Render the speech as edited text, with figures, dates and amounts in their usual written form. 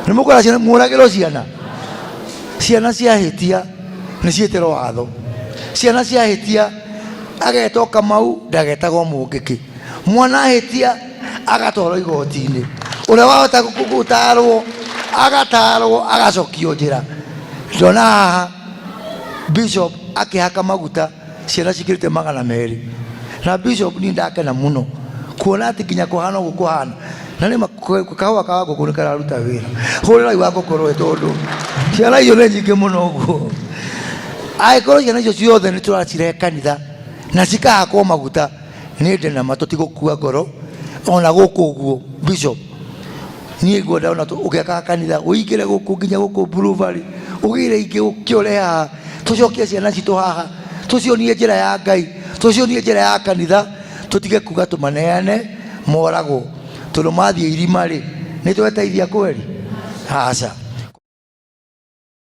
nä må kora ciana måragä ro ciana ciahä tia nä ciätä ro watho ciana ciahä tia agetwo Kamau ndagetagwo må ngä kä mwana ahä tia agatwarwo igoti-inä å rä a wahota gutarwo agatarwo agacokio njä ra ndona haha Bishop akihaka maguta ciana cikirite 200 na Bishop ni ndakena muno kuona ati kinya kuhana gukuhana na ni kahua ka guku ni kararuta wira hurira iwa gukorwo tondu ciana iyo ni nyingi muno guo aikorwo ciana icio ciothe ni turacire kanitha na cikahakwo maguta ni ndena matutigukua ngoro ona guku guo Bishop ni ngwenda ona ugiaka kanitha uingire guku nginya guku Boulevard ugire ingi ukioreha tucokie ciana citu haha tucionie njira ya Ngai tucionie njira ya kanitha tutige kuga tumaneane moragwo tondu mathie irima ri ni tweteithia kweli aca